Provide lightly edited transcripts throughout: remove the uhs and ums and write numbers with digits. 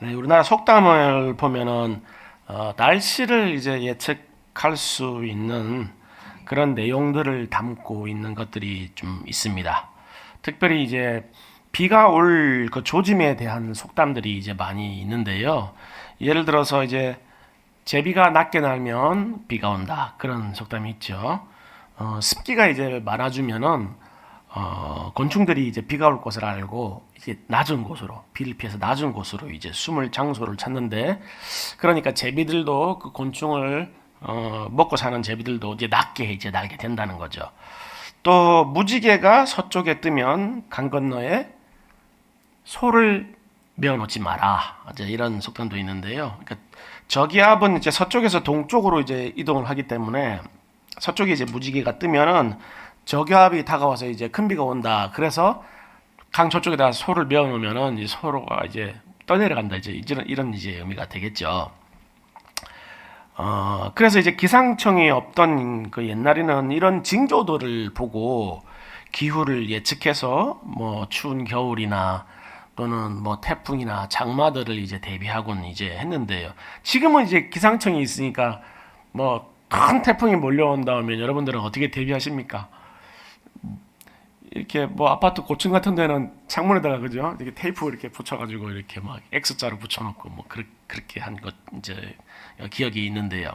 네, 우리나라 속담을 보면은 날씨를 이제 예측할 수 있는 그런 내용들을 담고 있는 것들이 좀 있습니다. 특별히 이제 비가 올 그 조짐에 대한 속담들이 이제 많이 있는데요. 예를 들어서 이제 제비가 낮게 날면 비가 온다. 그런 속담이 있죠. 습기가 이제 많아지면은 곤충들이 이제 비가 올 것을 알고 이제 낮은 곳으로 비를 피해서 낮은 곳으로 이제 숨을 장소를 찾는데, 그러니까 제비들도 그 곤충을 먹고 사는 제비들도 이제 낮게 이제 날게 된다는 거죠. 또 무지개가 서쪽에 뜨면 강 건너에 소를 메어놓지 마라. 이제 이런 속담도 있는데요. 그러니까 저기압은 이제 서쪽에서 동쪽으로 이제 이동을 하기 때문에 서쪽에 이제 무지개가 뜨면은 저기압이 다가와서 이제 큰 비가 온다. 그래서 강 저쪽에다 소를 메어놓으면은 이제 소가 이제 떠내려간다. 이제 이런 이제 의미가 되겠죠. 그래서 이제 기상청이 없던 그 옛날에는 이런 징조들을 보고 기후를 예측해서 뭐 추운 겨울이나 또는 뭐 태풍이나 장마들을 이제 대비하곤 이제 했는데요. 지금은 이제 기상청이 있으니까 뭐 큰 태풍이 몰려온 다음에 여러분들은 어떻게 대비하십니까? 이렇게 뭐 아파트 고층 같은 데는 창문에다가 그죠? 이렇게 테이프 이렇게 붙여가지고 이렇게 막 X자로 붙여놓고 뭐 그렇게 한 것 이제 기억이 있는데요.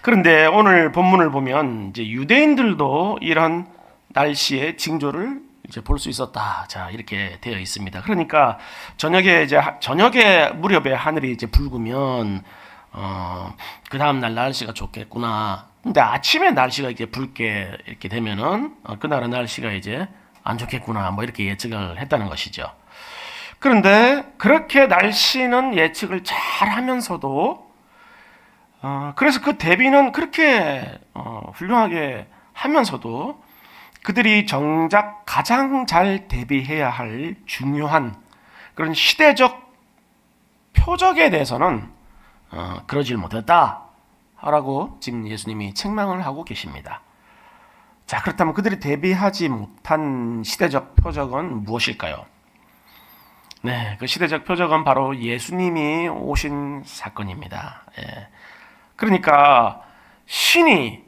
그런데 오늘 본문을 보면 이제 유대인들도 이런 날씨의 징조를 이제 볼 수 있었다. 자, 이렇게 되어 있습니다. 그러니까 저녁에 무렵에 하늘이 이제 붉으면 그 다음 날 날씨가 좋겠구나. 근데 아침에 날씨가 이제 붉게 이렇게 되면은 그날의 날씨가 이제 안 좋겠구나. 뭐 이렇게 예측을 했다는 것이죠. 그런데 그렇게 날씨는 예측을 잘 하면서도 그래서 그 대비는 그렇게 훌륭하게 하면서도 그들이 정작 가장 잘 대비해야 할 중요한 그런 시대적 표적에 대해서는 그러질 못했다라고 지금 예수님이 책망을 하고 계십니다. 자, 그렇다면 그들이 대비하지 못한 시대적 표적은 무엇일까요? 네, 그 시대적 표적은 바로 예수님이 오신 사건입니다. 예. 그러니까 신이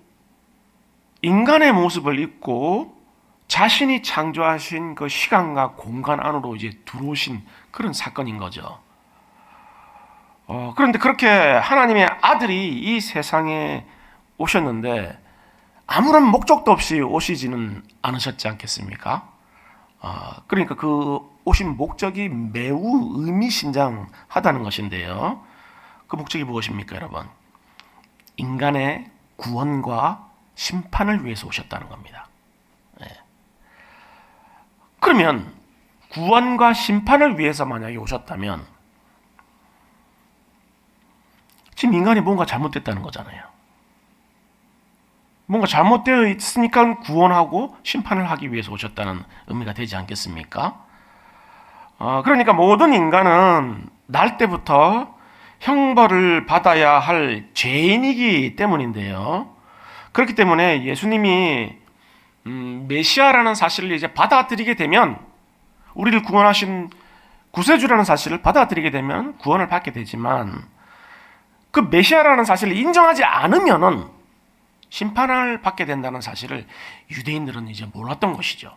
인간의 모습을 입고 자신이 창조하신 그 시간과 공간 안으로 이제 들어오신 그런 사건인 거죠. 그런데 그렇게 하나님의 아들이 이 세상에 오셨는데 아무런 목적도 없이 오시지는 않으셨지 않겠습니까? 그러니까 그 오신 목적이 매우 의미심장하다는 것인데요. 그 목적이 무엇입니까, 여러분? 인간의 구원과 심판을 위해서 오셨다는 겁니다. 네. 그러면 구원과 심판을 위해서 만약에 오셨다면 지금 인간이 뭔가 잘못됐다는 거잖아요. 뭔가 잘못되어 있으니까 구원하고 심판을 하기 위해서 오셨다는 의미가 되지 않겠습니까? 그러니까 모든 인간은 날 때부터 형벌을 받아야 할 죄인이기 때문인데요. 그렇기 때문에 예수님이 메시아라는 사실을 이제 받아들이게 되면, 우리를 구원하신 구세주라는 사실을 받아들이게 되면 구원을 받게 되지만, 그 메시아라는 사실을 인정하지 않으면은 심판을 받게 된다는 사실을 유대인들은 이제 몰랐던 것이죠.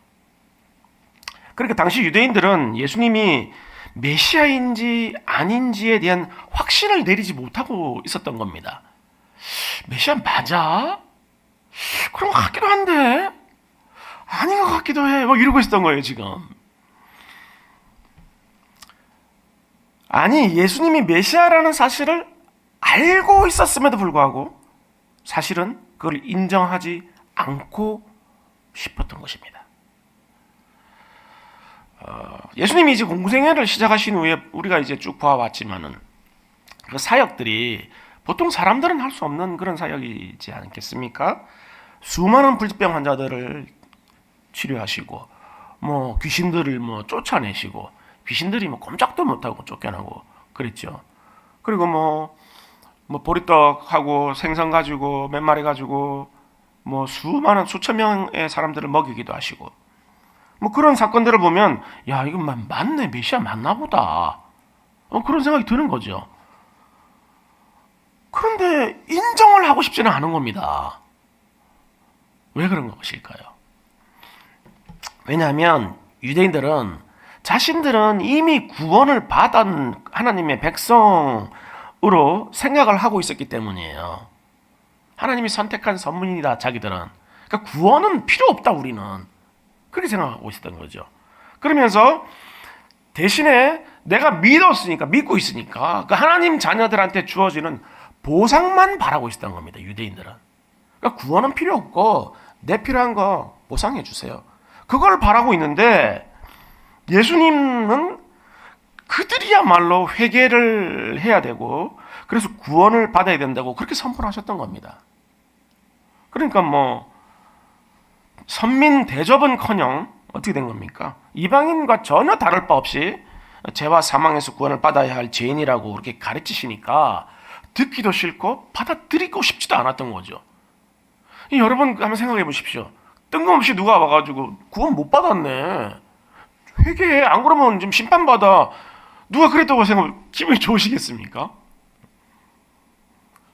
그러니까 당시 유대인들은 예수님이 메시아인지 아닌지에 대한 확신을 내리지 못하고 있었던 겁니다. 메시아 맞아? 그런 것 같기도 한데 아닌 것 같기도 해. 막 이러고 있었던 거예요, 지금. 아니, 예수님이 메시아라는 사실을 알고 있었음에도 불구하고 사실은 그걸 인정하지 않고 싶었던 것입니다. 예수님이 이제 공생애를 시작하신 후에 우리가 이제 쭉 봐왔지만은 그 사역들이 보통 사람들은 할 수 없는 그런 사역이지 않겠습니까? 수많은 불치병 환자들을 치료하시고, 뭐 귀신들을 뭐 쫓아내시고, 귀신들이 뭐 꼼짝도 못하고 쫓겨나고 그랬죠. 그리고 뭐 보리떡하고 생선 가지고 몇 마리 가지고 뭐 수많은 수천 명의 사람들을 먹이기도 하시고, 뭐 그런 사건들을 보면 야, 이거 맞네, 메시아 맞나 보다. 그런 생각이 드는 거죠. 그런데 인정을 하고 싶지는 않은 겁니다. 왜 그런 것일까요? 왜냐하면 유대인들은 자신들은 이미 구원을 받은 하나님의 백성으로 생각을 하고 있었기 때문이에요. 하나님이 선택한 선문이다, 자기들은. 그러니까 구원은 필요 없다, 우리는. 그렇게 생각하고 있었던 거죠. 그러면서 대신에 내가 믿고 있으니까 그 하나님 자녀들한테 주어지는 보상만 바라고 있었던 겁니다, 유대인들은. 그러니까 구원은 필요 없고 내 필요한 거 보상해 주세요. 그걸 바라고 있는데 예수님은 그들이야말로 회개를 해야 되고 그래서 구원을 받아야 된다고 그렇게 선포하셨던 겁니다. 그러니까 선민 대접은커녕 어떻게 된 겁니까? 이방인과 전혀 다를 바 없이 죄와 사망에서 구원을 받아야 할 죄인이라고 그렇게 가르치시니까 듣기도 싫고 받아들이고 싶지도 않았던 거죠. 여러분 한번 생각해 보십시오. 뜬금없이 누가 와가지고 구원 못 받았네, 회개해, 안 그러면 좀 심판받아, 누가 그랬다고 생각하면 기분이 좋으시겠습니까?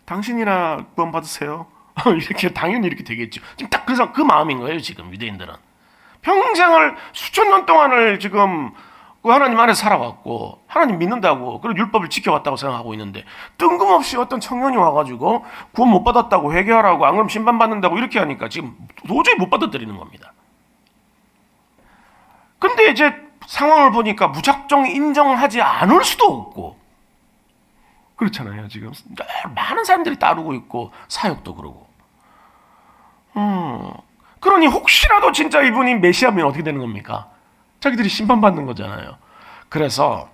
당신이나 구원 받으세요. 이렇게 당연히 이렇게 되겠죠. 지금 딱 그래서 그 마음인 거예요. 지금 유대인들은 평생을 수천 년 동안을 지금 그 하나님 안에 살아왔고 하나님 믿는다고 그리고 율법을 지켜왔다고 생각하고 있는데 뜬금없이 어떤 청년이 와가지고 구원 못 받았다고 회개하라고, 안 그러면 심판받는다고 이렇게 하니까 지금 도저히 못 받아들이는 겁니다. 근데 이제 상황을 보니까 무작정 인정하지 않을 수도 없고 그렇잖아요. 지금 많은 사람들이 따르고 있고 사역도 그러고. 그러니 혹시라도 진짜 이분이 메시아면 어떻게 되는 겁니까? 자기들이 심판받는 거잖아요. 그래서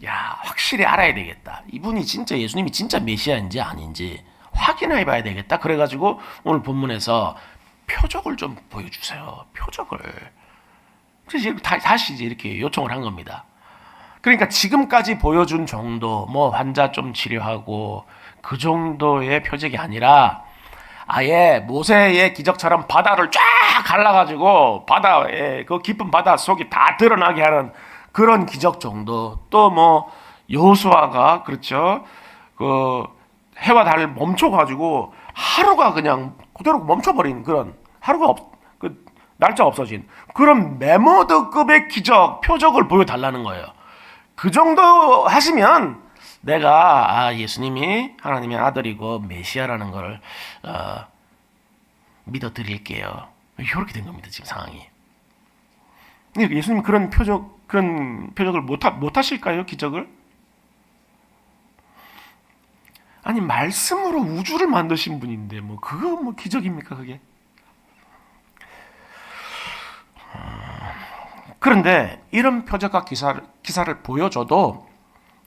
확실히 알아야 되겠다, 이분이 진짜 예수님이 진짜 메시아인지 아닌지 확인해 봐야 되겠다. 그래가지고 오늘 본문에서 표적을 좀 보여주세요. 표적을. 그래서 다시 이렇게 요청을 한 겁니다. 그러니까 지금까지 보여준 정도, 환자 좀 치료하고 그 정도의 표적이 아니라 아예 모세의 기적처럼 바다를 쫙 갈라가지고 바다에 그 깊은 바다 속이 다 드러나게 하는 그런 기적 정도, 또 여호수아가 그렇죠, 그 해와 달을 멈춰가지고 하루가 그냥 그대로 멈춰버린 그런 그 날짜 없어진 그런 메모드급의 기적 표적을 보여달라는 거예요. 그 정도 하시면 내가 예수님이 하나님의 아들이고 메시아라는 걸 믿어드릴게요. 이렇게 된 겁니다, 지금 상황이. 예수님 그런 표적을 못 하실까요? 기적을? 아니, 말씀으로 우주를 만드신 분인데 그거 기적입니까, 그게? 그런데 이런 표적과 기사를 보여줘도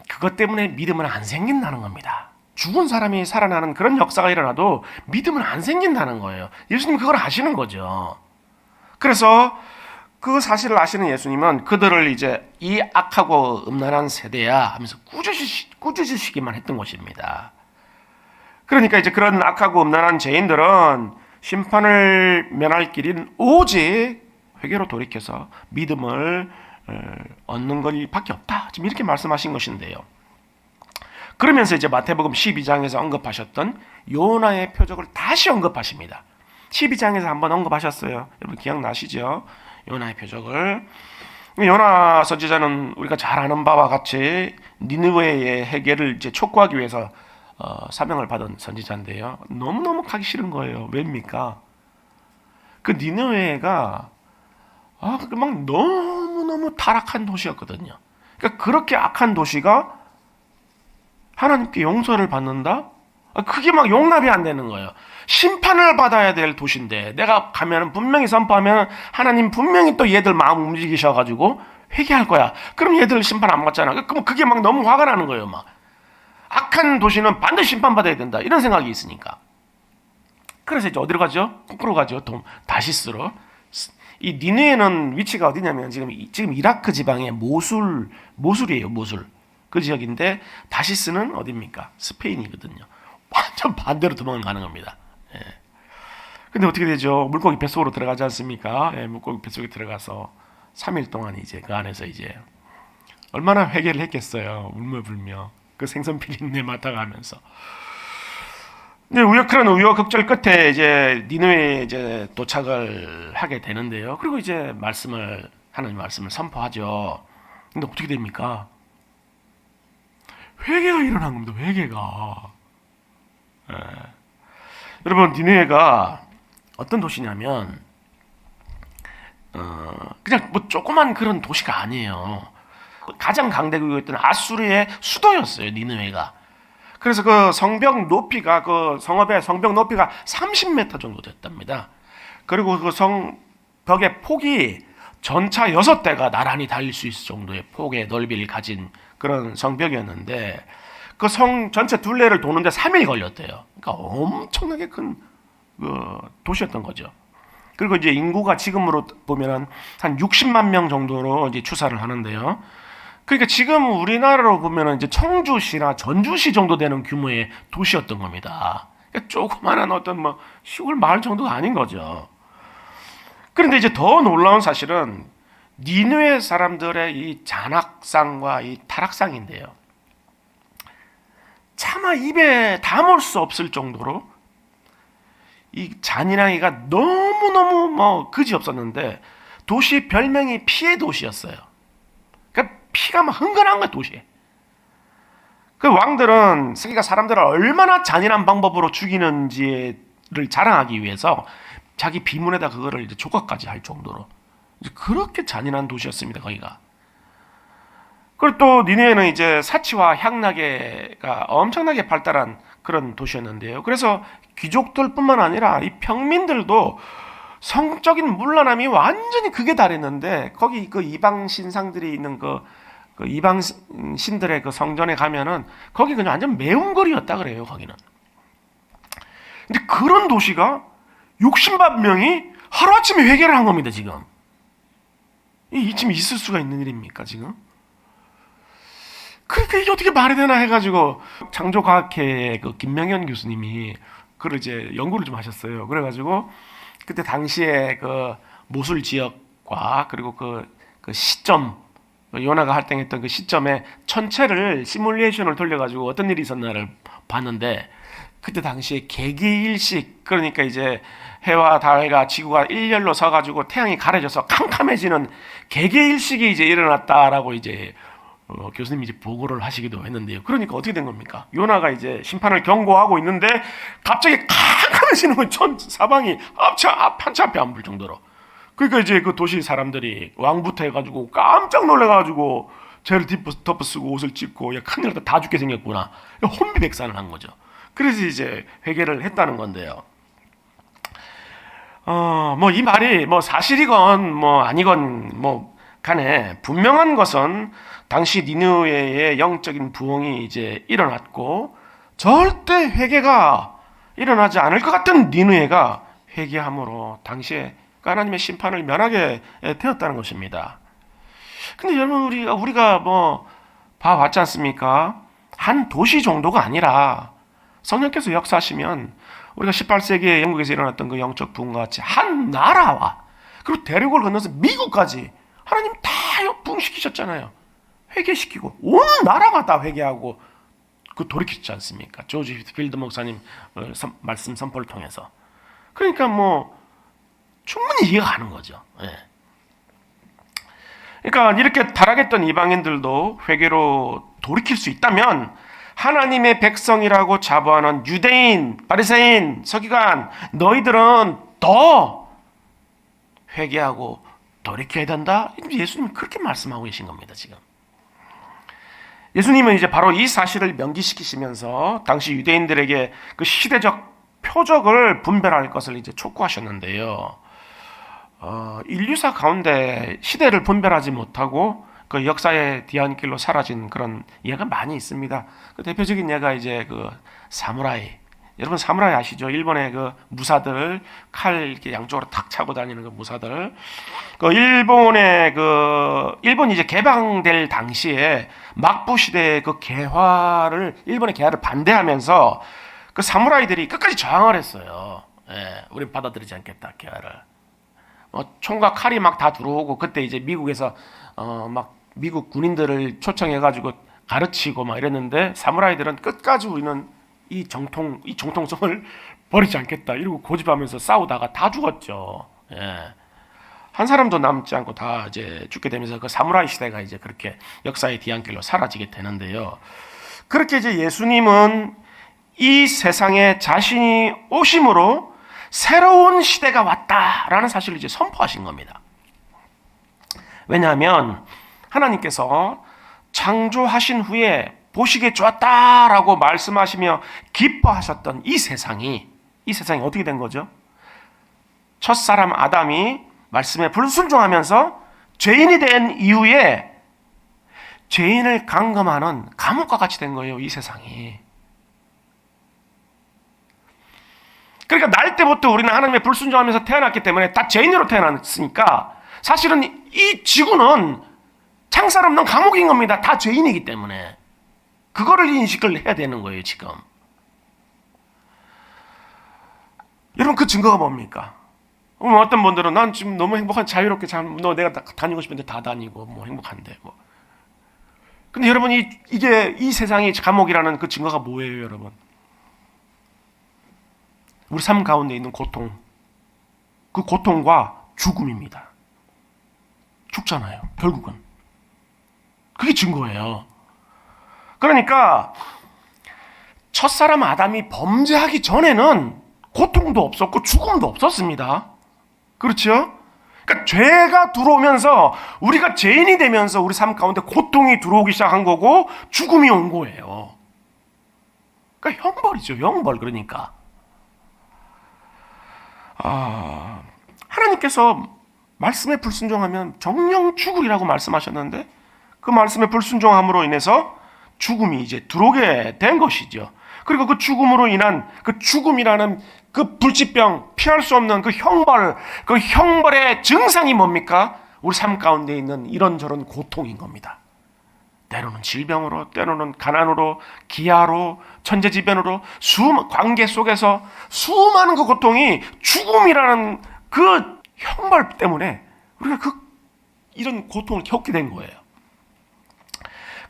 그것 때문에 믿음은 안 생긴다는 겁니다. 죽은 사람이 살아나는 그런 역사가 일어나도 믿음은 안 생긴다는 거예요. 예수님 그걸 아시는 거죠. 그래서 그 사실을 아시는 예수님은 그들을 이제 이 악하고 음란한 세대야 하면서 꾸짖으시기만 했던 것입니다. 그러니까 이제 그런 악하고 음란한 죄인들은 심판을 면할 길인 오직 회개로 돌이켜서 믿음을 얻는 것밖에 없다, 지금 이렇게 말씀하신 것인데요. 그러면서 이제 마태복음 12장에서 언급하셨던 요나의 표적을 다시 언급하십니다. 12장에서 한번 언급하셨어요. 여러분 기억나시죠? 요나의 표적을. 요나 선지자는 우리가 잘 아는 바와 같이 니느웨의 해결을 이제 촉구하기 위해서 사명을 받은 선지자인데요. 너무너무 가기 싫은 거예요. 왜입니까? 그 니느웨가 막 너무너무 타락한 도시였거든요. 그러니까 그렇게 악한 도시가 하나님께 용서를 받는다? 그게 막 용납이 안 되는 거예요. 심판을 받아야 될 도시인데 내가 가면 분명히 선포하면 하나님 분명히 또 얘들 마음 움직이셔가지고 회개할 거야. 그럼 얘들 심판 안 받잖아. 그럼 그게 막 너무 화가 나는 거예요. 막 악한 도시는 반드시 심판받아야 된다, 이런 생각이 있으니까. 그래서 이제 어디로 가죠? 거꾸로 가죠. 다시스로. 이 니느웨는 위치가 어디냐면 지금 이라크 지방의 모술이에요. 모술. 그 지역인데 다시스는 어디입니까? 스페인이거든요. 완전 반대로 도망을 가는 겁니다. 예. 근데 어떻게 되죠? 물고기 뱃속으로 들어가지 않습니까? 예, 물고기 뱃속에 들어가서 3일 동안 이제 그 안에서 이제 얼마나 회개를 했겠어요. 울며불며 그 생선 비린내 맡아가면서. 근데 그런 우여곡절 끝에 이제 니느웨에 이제 도착을 하게 되는데요. 그리고 이제 하나님 말씀을 선포하죠. 근데 어떻게 됩니까? 회개가 일어난 겁니다. 회개가. 예. 여러분, 니느웨가 어떤 도시냐면 그냥 뭐 조그만 그런 도시가 아니에요. 가장 강대국이었던 아수르의 수도였어요. 니느웨가. 그래서 그 성벽 높이가 그 성읍의 성벽 높이가 30m 정도 됐답니다. 그리고 그 성벽의 폭이 전차 6대가 나란히 달릴 수 있을 정도의 폭의 넓이를 가진 그런 성벽이었는데 그 성 전체 둘레를 도는데 3일 걸렸대요. 그러니까 엄청나게 큰 도시였던 거죠. 그리고 이제 인구가 지금으로 보면은 한 60만 명 정도로 이제 추산을 하는데요. 그러니까 지금 우리나라로 보면은 이제 청주시나 전주시 정도 되는 규모의 도시였던 겁니다. 그러니까 조그마한 어떤 뭐 시골 마을 정도가 아닌 거죠. 그런데 이제 더 놀라운 사실은 니느웨 사람들의 이 잔악상과 이 타락상인데요. 차마 입에 담을 수 없을 정도로 이 잔인하기가 너무너무 뭐 그지 없었는데 도시 별명이 피의 도시였어요. 그러니까 피가 막 흥건한 거야, 도시에. 그 왕들은 자기가 사람들을 얼마나 잔인한 방법으로 죽이는지를 자랑하기 위해서 자기 비문에다 그거를 이제 조각까지 할 정도로 이제 그렇게 잔인한 도시였습니다, 거기가. 그리고 또 니느웨는 이제 사치와 향락에가 엄청나게 발달한 그런 도시였는데요. 그래서 귀족들뿐만 아니라 이 평민들도 성적인 문란함이 완전히 극에 달했는데 거기 그 이방 신상들이 있는 그 이방 신들의 그 성전에 가면은 거기 그냥 완전 매운거리였다 그래요, 거기는. 근데 그런 도시가 60만 명이 하루아침에 회개를 한 겁니다, 지금. 지금 있을 수가 있는 일입니까, 지금? 그러니까 이게 어떻게 말이 되나 해가지고 창조과학회의 그 김명현 교수님이 그걸 이제 연구를 좀 하셨어요. 그래가지고 그때 당시에 그 모술 지역과 그리고 그 시점 요나가 활동했던 그 시점에 전체를 시뮬레이션을 돌려가지고 어떤 일이 있었나를 봤는데 그때 당시에 개기일식 그러니까 이제 해와 달과 지구가 일렬로 서가지고 태양이 가려져서 캄캄해지는 개기일식이 이제 일어났다라고 이제 교수님이 이제 보고를 하시기도 했는데요. 그러니까 어떻게 된 겁니까? 요나가 이제 심판을 경고하고 있는데 갑자기 캄캄해지는 거예요. 전 사방이 한치 앞에 안 볼 정도로. 그러니까 이제 그 도시 사람들이 왕부터 해가지고 깜짝 놀래가지고 죄를 덮어쓰고 옷을 찢고 야 큰일 났다 다 죽게 생겼구나. 혼비백산을 한 거죠. 그래서 이제 회개를 했다는 건데요. 뭐 이 말이 뭐 사실이건 뭐 아니건 뭐 간에 분명한 것은 당시 니느웨의 영적인 부흥이 이제 일어났고 절대 회개가 일어나지 않을 것 같은 니느웨가 회개함으로 당시에 하나님의 심판을 면하게 되었다는 것입니다. 근데 여러분 우리가 뭐 봐왔지 않습니까? 한 도시 정도가 아니라 성령께서 역사하시면 우리가 18세기에 영국에서 일어났던 그 영적 부흥과 같이 한 나라와 그리고 대륙을 건너서 미국까지 하나님 다 부흥시키셨잖아요. 회개시키고 온 나라가 다 회개하고 그 돌이켰지 않습니까? 조지 필드 목사님 말씀 선포를 통해서. 그러니까 뭐 충분히 이해가 가는 거죠. 예. 그러니까 이렇게 타락했던 이방인들도 회개로 돌이킬 수 있다면 하나님의 백성이라고 자부하는 유대인, 바리새인, 서기관 너희들은 더 회개하고 돌이켜야 된다. 예수님이 그렇게 말씀하고 계신 겁니다, 지금. 예수님은 이제 바로 이 사실을 명기시키시면서 당시 유대인들에게 그 시대적 표적을 분별할 것을 이제 촉구하셨는데요. 인류사 가운데 시대를 분별하지 못하고 그 역사의 뒤안길로 사라진 그런 예가 많이 있습니다. 그 대표적인 예가 이제 그 사무라이. 여러분 사무라이 아시죠? 일본의 그 무사들 칼 이렇게 양쪽으로 탁 차고 다니는 그 무사들. 그 일본이 이제 개방될 당시에 막부 시대의 그 일본의 개화를 반대하면서 그 사무라이들이 끝까지 저항을 했어요. 예, 우린 받아들이지 않겠다 총과 칼이 막 다 들어오고 그때 이제 미국에서 막 미국 군인들을 초청해가지고 가르치고 막 이랬는데 사무라이들은 끝까지 우리는 이 정통성을 버리지 않겠다 이러고 고집하면서 싸우다가 다 죽었죠. 예. 한 사람도 남지 않고 다 이제 죽게 되면서 그 사무라이 시대가 이제 그렇게 역사의 뒤안길로 사라지게 되는데요. 그렇게 이제 예수님은 이 세상에 자신이 오심으로 새로운 시대가 왔다라는 사실을 이제 선포하신 겁니다. 왜냐하면 하나님께서 창조하신 후에 보시기에 좋았다라고 말씀하시며 기뻐하셨던 이 세상이 어떻게 된 거죠? 첫사람 아담이 말씀에 불순종하면서 죄인이 된 이후에 죄인을 감금하는 감옥과 같이 된 거예요, 이 세상이. 그러니까 날 때부터 우리는 하나님의 불순종하면서 태어났기 때문에 다 죄인으로 태어났으니까 사실은 이 지구는 창살 없는 감옥인 겁니다. 다 죄인이기 때문에. 그거를 인식을 해야 되는 거예요, 지금. 여러분, 그 증거가 뭡니까? 어떤 분들은 난 지금 너무 행복한 자유롭게 내가 다니고 싶은데 다 다니고 뭐 행복한데 뭐. 근데 여러분 이게 이 세상이 감옥이라는 그 증거가 뭐예요, 여러분? 우리 삶 가운데 있는 고통, 그 고통과 죽음입니다. 죽잖아요, 결국은. 그게 증거예요. 그러니까 첫사람 아담이 범죄하기 전에는 고통도 없었고 죽음도 없었습니다. 그렇죠? 그러니까 죄가 들어오면서 우리가 죄인이 되면서 우리 삶 가운데 고통이 들어오기 시작한 거고 죽음이 온 거예요. 그러니까 형벌이죠, 형벌. 그러니까 하나님께서 말씀에 불순종하면 정령 죽으리라고 말씀하셨는데 그 말씀에 불순종함으로 인해서 죽음이 이제 들어오게 된 것이죠. 그리고 그 죽음으로 인한 그 죽음이라는 그 불치병, 피할 수 없는 그 형벌, 그 형벌의 증상이 뭡니까? 우리 삶 가운데 있는 이런저런 고통인 겁니다. 때로는 질병으로, 때로는 가난으로, 기아로, 천재지변으로, 관계 속에서 수많은 그 고통이 죽음이라는 그 형벌 때문에 우리가 이런 고통을 겪게 된 거예요.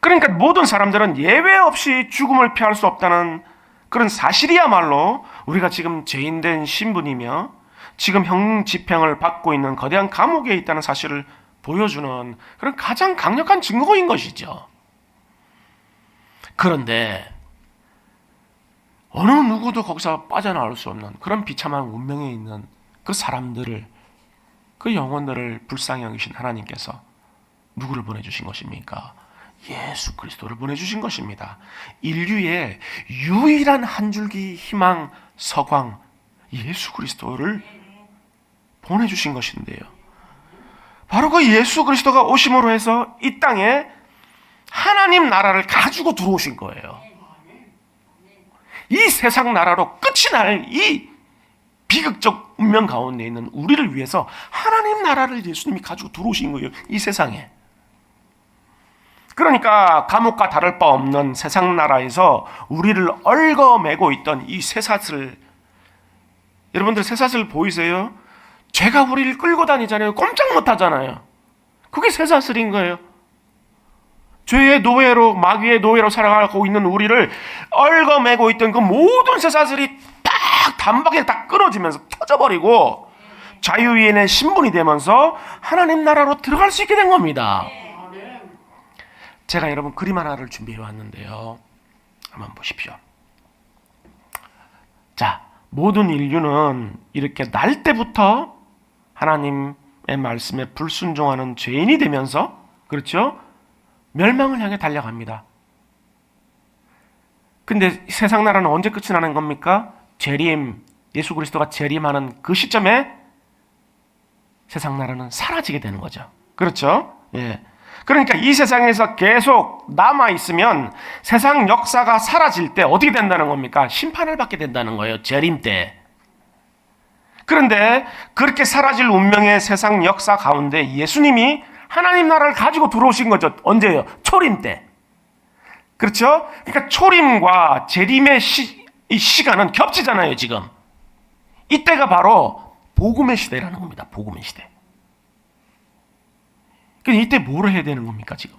그러니까 모든 사람들은 예외 없이 죽음을 피할 수 없다는 그런 사실이야말로 우리가 지금 죄인된 신분이며 지금 형 집행을 받고 있는 거대한 감옥에 있다는 사실을 보여주는 그런 가장 강력한 증거인 것이죠. 그런데 어느 누구도 거기서 빠져나올 수 없는 그런 비참한 운명에 있는 그 사람들을, 그 영혼들을 불쌍히 여기신 하나님께서 누구를 보내주신 것입니까? 예수 그리스도를 보내주신 것입니다. 인류의 유일한 한 줄기 희망 서광 예수 그리스도를 보내주신 것인데요. 바로 그 예수 그리스도가 오심으로 해서 이 땅에 하나님 나라를 가지고 들어오신 거예요. 이 세상 나라로 끝이 날 이 비극적 운명 가운데 있는 우리를 위해서 하나님 나라를 예수님이 가지고 들어오신 거예요, 이 세상에. 그러니까 감옥과 다를 바 없는 세상 나라에서 우리를 얽어매고 있던 이 쇠사슬, 여러분들 쇠사슬 보이세요? 죄가 우리를 끌고 다니잖아요. 꼼짝 못하잖아요. 그게 쇠사슬인 거예요. 죄의 노예로, 마귀의 노예로 살아가고 있는 우리를 얽어매고 있던 그 모든 쇠사슬이 딱 단박에 딱 끊어지면서 터져버리고 자유인의 신분이 되면서 하나님 나라로 들어갈 수 있게 된 겁니다. 제가 여러분 그림 하나를 준비해 왔는데요. 한번 보십시오. 자, 모든 인류는 이렇게 날 때부터 하나님의 말씀에 불순종하는 죄인이 되면서, 그렇죠? 멸망을 향해 달려갑니다. 근데 세상 나라는 언제 끝이 나는 겁니까? 재림, 예수 그리스도가 재림하는 그 시점에 세상 나라는 사라지게 되는 거죠. 그렇죠? 예. 그러니까 이 세상에서 계속 남아있으면 세상 역사가 사라질 때 어떻게 된다는 겁니까? 심판을 받게 된다는 거예요, 재림 때. 그런데 그렇게 사라질 운명의 세상 역사 가운데 예수님이 하나님 나라를 가지고 들어오신 거죠. 언제요? 초림 때. 그렇죠? 그러니까 초림과 재림의 이 시간은 겹치잖아요, 지금. 이때가 바로 복음의 시대라는 겁니다, 복음의 시대. 근데 이때 뭐를 해야 되는 겁니까, 지금?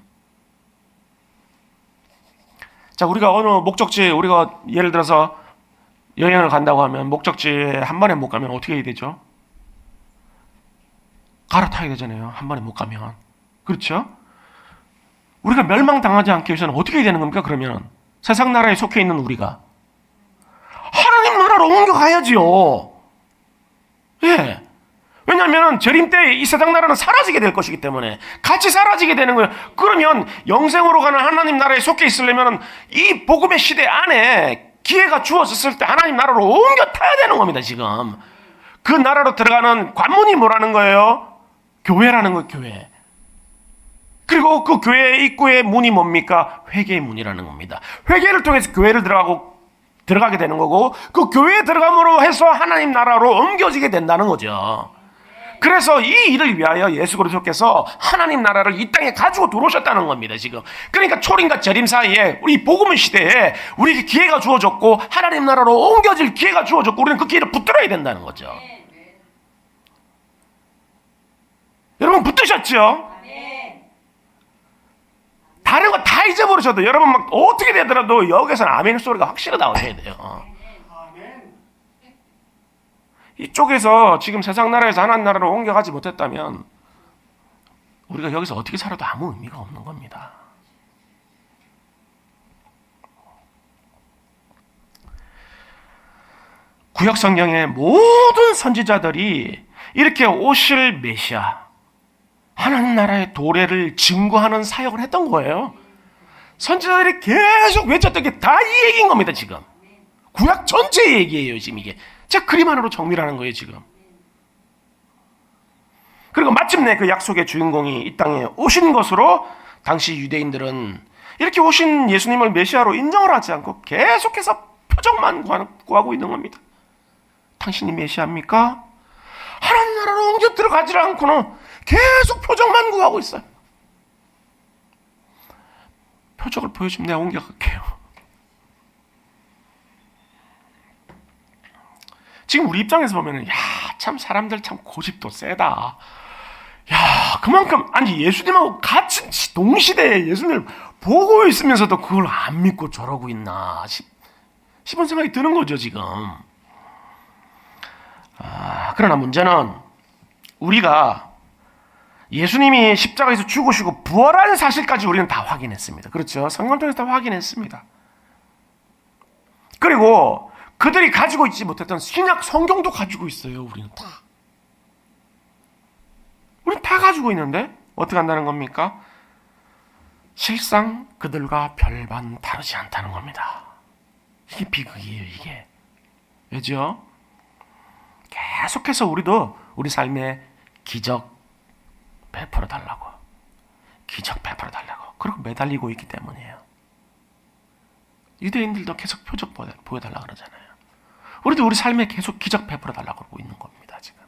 자, 우리가 어느 목적지에 우리가 예를 들어서 여행을 간다고 하면 목적지에 한 번에 못 가면 어떻게 해야 되죠? 갈아타야 되잖아요. 한 번에 못 가면. 그렇죠? 우리가 멸망당하지 않기 위해서는 어떻게 해야 되는 겁니까? 그러면 세상 나라에 속해 있는 우리가 하나님 나라로 옮겨가야지요. 예. 왜냐하면 재림 때 이 세상 나라는 사라지게 될 것이기 때문에 같이 사라지게 되는 거예요. 그러면 영생으로 가는 하나님 나라에 속해 있으려면 이 복음의 시대 안에 기회가 주어졌을 때 하나님 나라로 옮겨 타야 되는 겁니다. 지금 그 나라로 들어가는 관문이 뭐라는 거예요? 교회라는 거예요. 교회. 그리고 그 교회의 입구의 문이 뭡니까? 회개의 문이라는 겁니다. 회개를 통해서 교회를 들어가게 되는 거고, 그 교회에 들어감으로 해서 하나님 나라로 옮겨지게 된다는 거죠. 그래서 이 일을 위하여 예수 그리스도께서 하나님 나라를 이 땅에 가지고 들어오셨다는 겁니다. 지금 그러니까 초림과 재림 사이에 우리 복음의 시대에 우리에게 기회가 주어졌고 하나님 나라로 옮겨질 기회가 주어졌고 우리는 그 기회를 붙들어야 된다는 거죠. 여러분 붙드셨죠? 다른 거 다 잊어버리셔도 여러분 막 어떻게 되더라도 여기서는 아멘 소리가 확실히 나오셔야 돼요. 이쪽에서 지금 세상 나라에서 하나님 나라로 옮겨가지 못했다면 우리가 여기서 어떻게 살아도 아무 의미가 없는 겁니다. 구약 성경의 모든 선지자들이 이렇게 오실 메시아 하나님 나라의 도래를 증거하는 사역을 했던 거예요. 선지자들이 계속 외쳤던 게 다 이 얘기인 겁니다. 지금 구약 전체 얘기예요. 지금 이게 자 그림 하나로 정리를 하는 거예요. 지금 그리고 마침내 그 약속의 주인공이 이 땅에 오신 것으로 당시 유대인들은 이렇게 오신 예수님을 메시아로 인정을 하지 않고 계속해서 표적만 구하고 있는 겁니다. 당신이 메시아입니까? 하나님 나라로 옮겨 들어가지 않고는 계속 표적만 구하고 있어요. 표적을 보여주면 내가 옮겨갈게요. 지금 우리 입장에서 보면은 참 사람들 참 고집도 세다. 그만큼 아니 예수님하고 같이 동시대에 예수님을 보고 있으면서도 그걸 안 믿고 저러고 있나 싶은 생각이 드는 거죠 지금. 그러나 문제는 우리가 예수님이 십자가에서 죽으시고 부활하는 사실까지 우리는 다 확인했습니다. 그렇죠? 성경을 통해서 다 확인했습니다. 그리고 그들이 가지고 있지 못했던 신약 성경도 가지고 있어요. 우리는 다 가지고 있는데 어떻게 한다는 겁니까? 실상 그들과 별반 다르지 않다는 겁니다. 이게 비극이에요. 이게 왜죠? 계속해서 우리도 우리 삶에 기적 베풀어 달라고 그리고 매달리고 있기 때문이에요. 유대인들도 계속 표적 보여달라고 그러잖아요. 우리도 우리 삶에 계속 기적 베풀어 달라고 그러고 있는 겁니다. 지금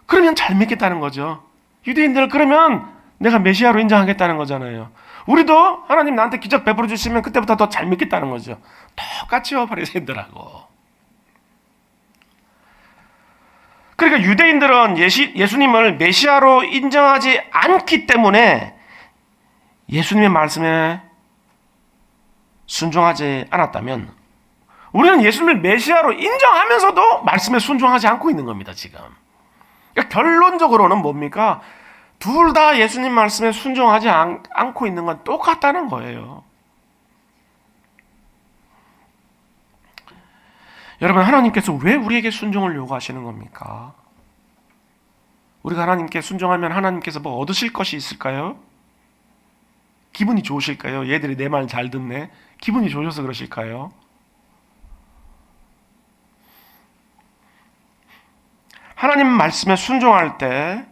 그러면 잘 믿겠다는 거죠. 유대인들 그러면 내가 메시아로 인정하겠다는 거잖아요. 우리도 하나님 나한테 기적 베풀어 주시면 그때부터 더 잘 믿겠다는 거죠. 똑같이요. 바리새인들하고. 그러니까 유대인들은 예수님을 메시아로 인정하지 않기 때문에 예수님의 말씀에 순종하지 않았다면 우리는 예수님을 메시아로 인정하면서도 말씀에 순종하지 않고 있는 겁니다. 지금. 그러니까 결론적으로는 뭡니까? 둘 다 예수님 말씀에 순종하지 않고 있는 건 똑같다는 거예요. 여러분 하나님께서 왜 우리에게 순종을 요구하시는 겁니까? 우리가 하나님께 순종하면 하나님께서 뭐 얻으실 것이 있을까요? 기분이 좋으실까요? 얘들이 내 말 잘 듣네. 기분이 좋으셔서 그러실까요? 하나님 말씀에 순종할 때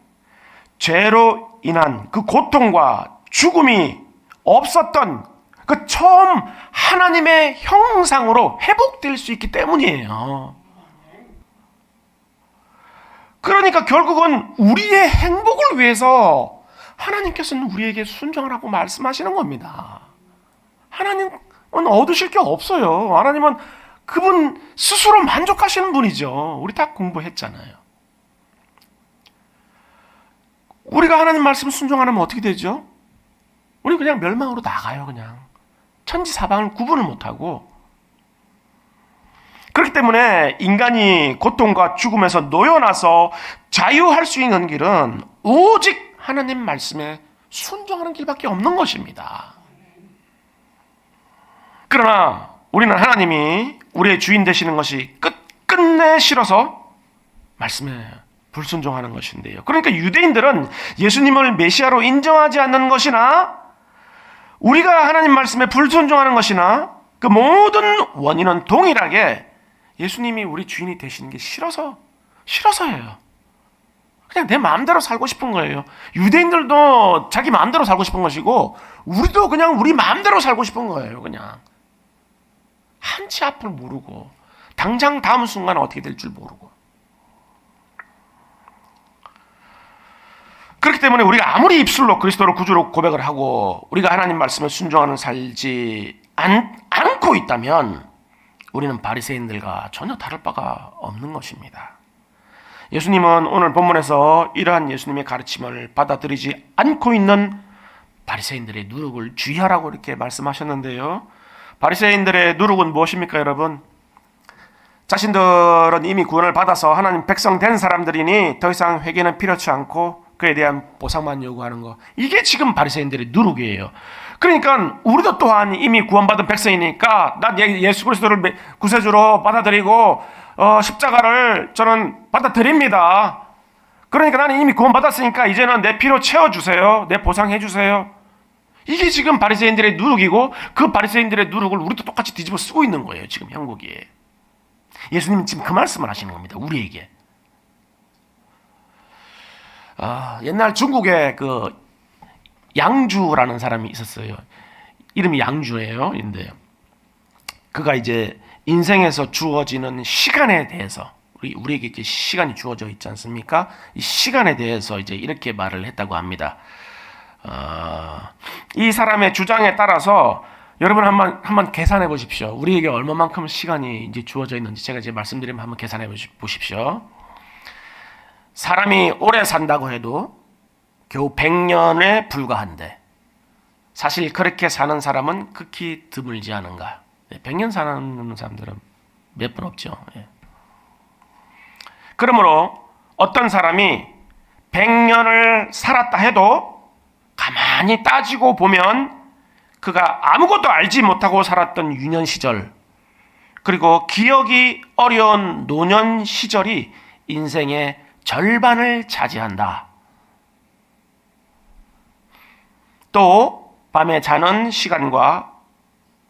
죄로 인한 그 고통과 죽음이 없었던 그 처음 하나님의 형상으로 회복될 수 있기 때문이에요. 그러니까 결국은 우리의 행복을 위해서 하나님께서는 우리에게 순종하라고 말씀하시는 겁니다. 하나님은 얻으실 게 없어요. 하나님은 그분 스스로 만족하시는 분이죠. 우리 다 공부했잖아요. 우리가 하나님 말씀 순종 안 하면 어떻게 되죠? 우리 그냥 멸망으로 나가요. 그냥 천지사방을 구분을 못하고. 그렇기 때문에 인간이 고통과 죽음에서 놓여나서 자유할 수 있는 길은 오직 하나님 말씀에 순종하는 길밖에 없는 것입니다. 그러나 우리는 하나님이 우리의 주인 되시는 것이 끝내 싫어서 말씀에 불순종하는 것인데요. 그러니까 유대인들은 예수님을 메시아로 인정하지 않는 것이나 우리가 하나님 말씀에 불순종하는 것이나 그 모든 원인은 동일하게 예수님이 우리 주인이 되시는 게 싫어서예요. 그냥 내 마음대로 살고 싶은 거예요. 유대인들도 자기 마음대로 살고 싶은 것이고 우리도 그냥 우리 마음대로 살고 싶은 거예요. 그냥 한치 앞을 모르고 당장 다음 순간 어떻게 될 줄 모르고. 그렇기 때문에 우리가 아무리 입술로 그리스도를 구주로 고백을 하고 우리가 하나님 말씀에 순종하는 살지 않고 있다면 우리는 바리새인들과 전혀 다를 바가 없는 것입니다. 예수님은 오늘 본문에서 이러한 예수님의 가르침을 받아들이지 않고 있는 바리새인들의 누룩을 주의하라고 이렇게 말씀하셨는데요. 바리새인들의 누룩은 무엇입니까, 여러분? 자신들은 이미 구원을 받아서 하나님 백성 된 사람들이니 더 이상 회개는 필요치 않고 그에 대한 보상만 요구하는 거. 이게 지금 바리새인들의 누룩이에요. 그러니까 우리도 또한 이미 구원받은 백성이니까 난 예수 그리스도를 구세주로 받아들이고 십자가를 저는 받아들입니다. 그러니까 나는 이미 구원받았으니까 이제는 내 피로 채워주세요. 내 보상해주세요. 이게 지금 바리새인들의 누룩이고 그 바리새인들의 누룩을 우리도 똑같이 뒤집어 쓰고 있는 거예요. 지금 형국이. 예수님은 지금 그 말씀을 하시는 겁니다. 우리에게. 옛날 중국에 그 양주라는 사람이 있었어요. 이름이 양주예요. 근데 그가 이제 인생에서 주어지는 시간에 대해서 우리에게 이제 시간이 주어져 있지 않습니까? 이 시간에 대해서 이제 이렇게 말을 했다고 합니다. 이 사람의 주장에 따라서 여러분 한번 계산해 보십시오. 우리에게 얼마만큼 시간이 이제 주어져 있는지 제가 이제 말씀드리면 한번 계산해 보십시오. 사람이 오래 산다고 해도 겨우 100년에 불과한데 사실 그렇게 사는 사람은 극히 드물지 않은가. 100년 사는 사람들은 몇 분 없죠. 그러므로 어떤 사람이 100년을 살았다 해도 가만히 따지고 보면 그가 아무것도 알지 못하고 살았던 유년 시절 그리고 기억이 어려운 노년 시절이 인생의 절반을 차지한다. 또 밤에 자는 시간과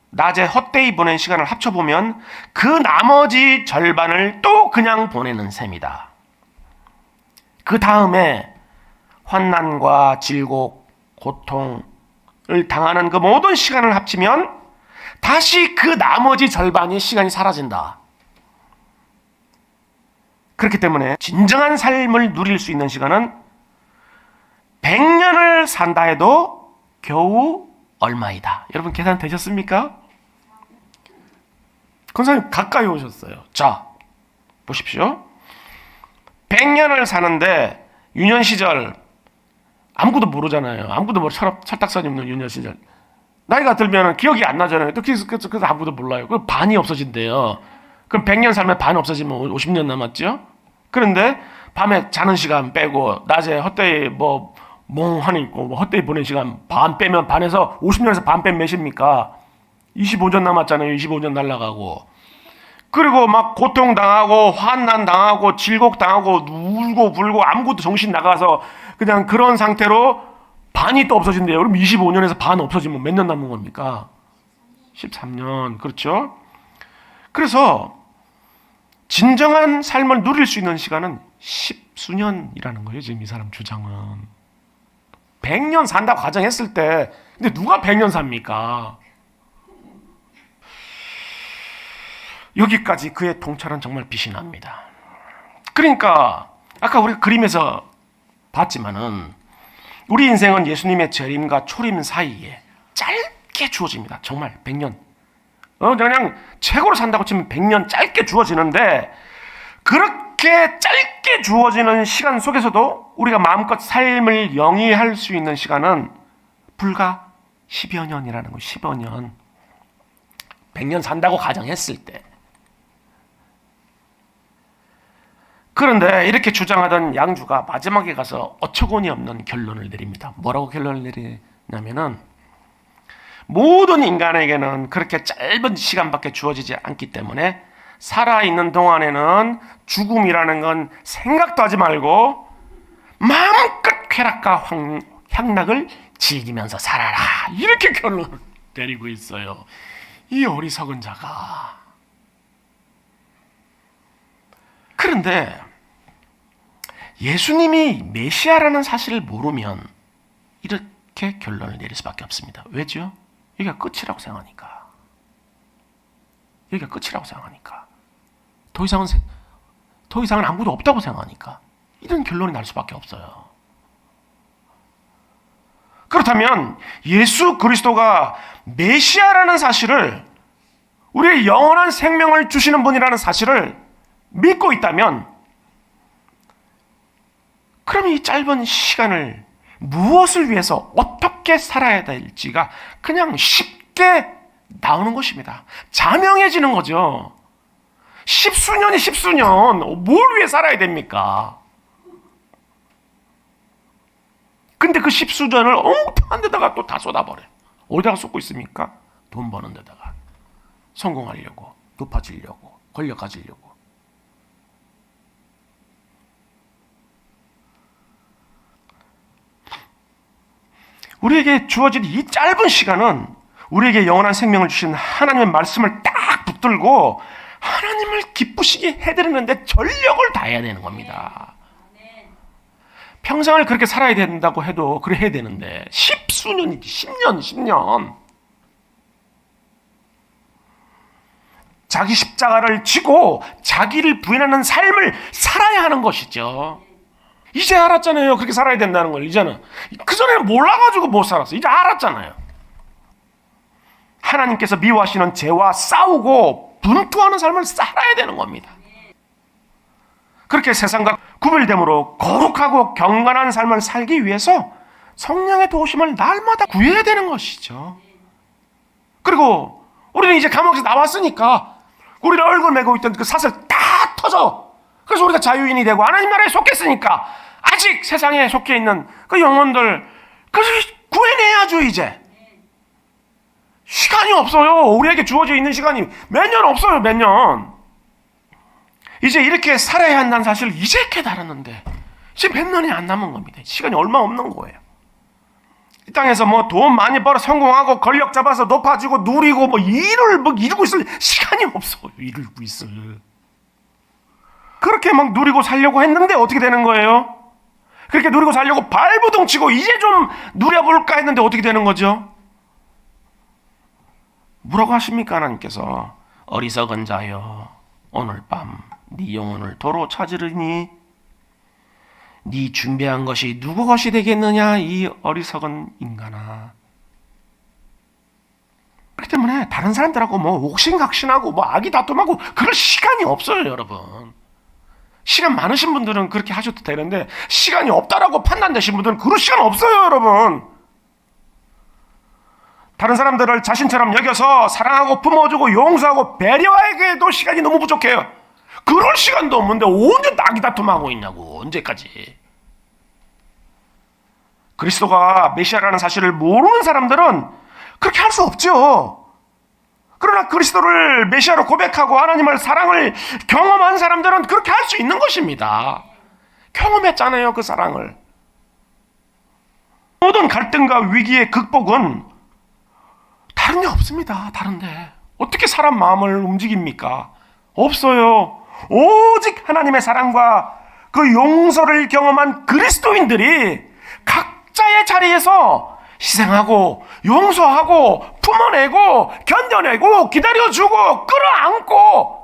낮에 헛되이 보낸 시간을 합쳐보면 그 나머지 절반을 또 그냥 보내는 셈이다. 그 다음에 환난과 질곡, 고통을 당하는 그 모든 시간을 합치면 다시 그 나머지 절반의 시간이 사라진다. 그렇기 때문에 진정한 삶을 누릴 수 있는 시간은 100년을 산다 해도 겨우 얼마이다. 여러분 계산 되셨습니까? 권사님 가까이 오셨어요. 자, 보십시오. 100년을 사는데 유년 시절 아무것도 모르잖아요. 아무것도 모르고 철딱서니 없는 유년 시절. 나이가 들면 기억이 안 나잖아요. 그래서 아무것도 몰라요. 그럼 반이 없어진대요. 그럼 100년 살면 반 없어지면 50년 남았죠? 그런데 밤에 자는 시간 빼고 낮에 헛되이 멍하니 있고 헛되이 보낸 시간 반 빼면 반에서 50년에서 반 빼면 몇입니까? 25년 남았잖아요. 25년 날아가고. 그리고 막 고통당하고 환난당하고 질곡당하고 울고 불고 아무것도 정신 나가서 그냥 그런 상태로 반이 또 없어진대요. 그럼 25년에서 반 없어지면 몇 년 남은 겁니까? 13년. 그렇죠? 그래서 진정한 삶을 누릴 수 있는 시간은 10수년이라는 거예요. 지금 이 사람 주장은. 100년 산다고 가정했을 때 근데 누가 100년 삽니까? 여기까지 그의 통찰은 정말 빛이 납니다. 그러니까 아까 우리가 그림에서 봤지만은 우리 인생은 예수님의 재림과 초림 사이에 짧게 주어집니다. 정말 100년. 그냥 최고로 산다고 치면 100년 짧게 주어지는데 그렇게 이렇게 짧게 주어지는 시간 속에서도 우리가 마음껏 삶을 영위할 수 있는 시간은 불과 10여 년이라는 거예요. 10여 년. 100년 산다고 가정했을 때. 그런데 이렇게 주장하던 양주가 마지막에 가서 어처구니 없는 결론을 내립니다. 뭐라고 결론을 내리냐면은 모든 인간에게는 그렇게 짧은 시간밖에 주어지지 않기 때문에 살아있는 동안에는 죽음이라는 건 생각도 하지 말고 마음껏 쾌락과 향락을 즐기면서 살아라. 이렇게 결론을 내리고 있어요. 이 어리석은 자가. 그런데 예수님이 메시아라는 사실을 모르면 이렇게 결론을 내릴 수밖에 없습니다. 왜죠? 여기가 끝이라고 생각하니까. 여기가 끝이라고 생각하니까. 더 이상은 아무도 없다고 생각하니까. 이런 결론이 날 수밖에 없어요. 그렇다면 예수 그리스도가 메시아라는 사실을, 우리의 영원한 생명을 주시는 분이라는 사실을 믿고 있다면, 그럼 이 짧은 시간을 무엇을 위해서 어떻게 살아야 될지가 그냥 쉽게 나오는 것입니다. 자명해지는 거죠. 십수년이 십수년, 뭘 위해 살아야 됩니까? 근데 그 십수년을 엉뚱한 데다가 또 다 쏟아버려요. 어디다가 쏟고 있습니까? 돈 버는 데다가. 성공하려고, 높아지려고, 권력 가지려고. 우리에게 주어진 이 짧은 시간은 우리에게 영원한 생명을 주신 하나님의 말씀을 딱 붙들고 하나님을 기쁘시게 해드리는데 전력을 다해야 되는 겁니다. 평생을 그렇게 살아야 된다고 해도 그래 해야 되는데 십수년이지, 10년. 자기 십자가를 지고 자기를 부인하는 삶을 살아야 하는 것이죠. 이제 알았잖아요. 그렇게 살아야 된다는 걸. 이제는. 그전에는 몰라가지고 못 살았어. 이제 알았잖아요. 하나님께서 미워하시는 죄와 싸우고 분투하는 삶을 살아야 되는 겁니다. 그렇게 세상과 구별됨으로 거룩하고 경건한 삶을 살기 위해서 성령의 도우심을 날마다 구해야 되는 것이죠. 그리고 우리는 이제 감옥에서 나왔으니까 우리를 얼굴 메고 있던 그 사슬 다 터져. 그래서 우리가 자유인이 되고 하나님 나라에 속했으니까 아직 세상에 속해 있는 그 영혼들 구해내야죠. 이제 시간이 없어요. 우리에게 주어져 있는 시간이 몇 년 없어요. 몇 년. 이제 이렇게 살아야 한다는 사실을 이제 깨달았는데 이제 몇 년이 안 남은 겁니다. 시간이 얼마 없는 거예요. 이 땅에서 뭐 돈 많이 벌어 성공하고 권력 잡아서 높아지고 누리고 뭐 일을 뭐 이루고 있을 시간이 없어요. 이루고 있을. 그렇게 막 누리고 살려고 했는데 어떻게 되는 거예요? 그렇게 누리고 살려고 발부둥 치고 이제 좀 누려볼까 했는데 어떻게 되는 거죠? 뭐라고 하십니까? 하나님께서 어리석은 자여 오늘 밤 네 영혼을 도로 찾으리니 네 준비한 것이 누구 것이 되겠느냐 이 어리석은 인간아. 그렇기 때문에 다른 사람들하고 뭐 옥신각신하고 뭐 악이 다툼하고 그럴 시간이 없어요. 여러분, 시간 많으신 분들은 그렇게 하셔도 되는데 시간이 없다라고 판단되신 분들은 그럴 시간 없어요. 여러분, 다른 사람들을 자신처럼 여겨서 사랑하고 품어주고 용서하고 배려하기에도 시간이 너무 부족해요. 그럴 시간도 없는데 언제 낙이 다툼하고 있냐고. 언제까지. 그리스도가 메시아라는 사실을 모르는 사람들은 그렇게 할 수 없죠. 그러나 그리스도를 메시아로 고백하고 하나님을 사랑을 경험한 사람들은 그렇게 할 수 있는 것입니다. 경험했잖아요. 그 사랑을. 모든 갈등과 위기의 극복은 다른 데 없습니다. 다른데. 어떻게 사람 마음을 움직입니까? 없어요. 오직 하나님의 사랑과 그 용서를 경험한 그리스도인들이 각자의 자리에서 희생하고 용서하고 품어내고 견뎌내고 기다려주고 끌어안고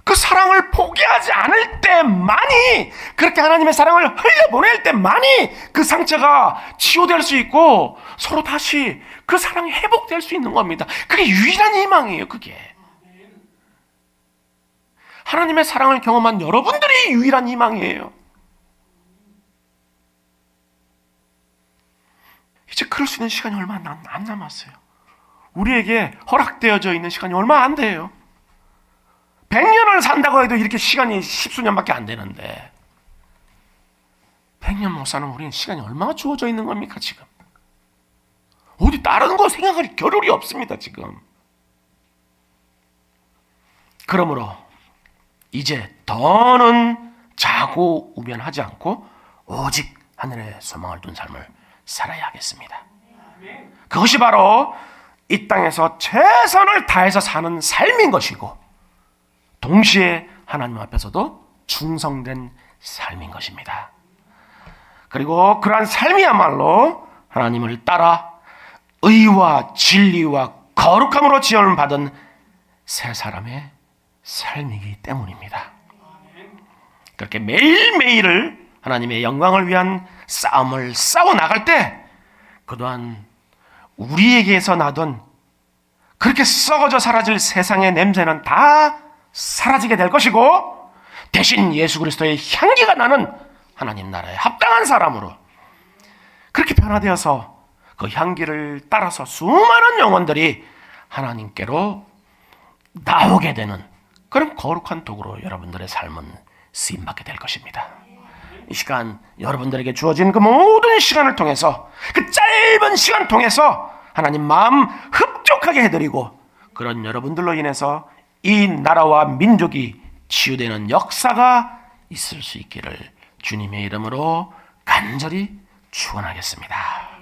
그 사랑을 포기하지 않을 때만이, 그렇게 하나님의 사랑을 흘려보낼 때만이 그 상처가 치유될 수 있고 서로 다시 그 사랑이 회복될 수 있는 겁니다. 그게 유일한 희망이에요. 그게 하나님의 사랑을 경험한 여러분들이 유일한 희망이에요. 이제 그럴 수 있는 시간이 얼마 안 남았어요. 우리에게 허락되어져 있는 시간이 얼마 안 돼요. 100년을 산다고 해도 이렇게 시간이 십수년밖에 안 되는데 100년 못 사는 우리는 시간이 얼마나 주어져 있는 겁니까 지금? 어디 다른 거 생각할 겨를이 없습니다 지금. 그러므로 이제 더는 자고 우면하지 않고 오직 하늘에 소망을 둔 삶을 살아야 하겠습니다. 그것이 바로 이 땅에서 최선을 다해서 사는 삶인 것이고 동시에 하나님 앞에서도 충성된 삶인 것입니다. 그리고 그러한 삶이야말로 하나님을 따라 의와 진리와 거룩함으로 지원을 받은 새 사람의 삶이기 때문입니다. 그렇게 매일매일을 하나님의 영광을 위한 싸움을 싸워 나갈 때 그동안 우리에게서 나던 그렇게 썩어져 사라질 세상의 냄새는 다 사라지게 될 것이고 대신 예수 그리스도의 향기가 나는 하나님 나라에 합당한 사람으로 그렇게 변화되어서 그 향기를 따라서 수많은 영혼들이 하나님께로 나오게 되는 그런 거룩한 도구로 여러분들의 삶은 쓰임받게 될 것입니다. 이 시간 여러분들에게 주어진 그 모든 시간을 통해서 그 짧은 시간 통해서 하나님 마음 흡족하게 해드리고 그런 여러분들로 인해서 이 나라와 민족이 치유되는 역사가 있을 수 있기를 주님의 이름으로 간절히 축원하겠습니다.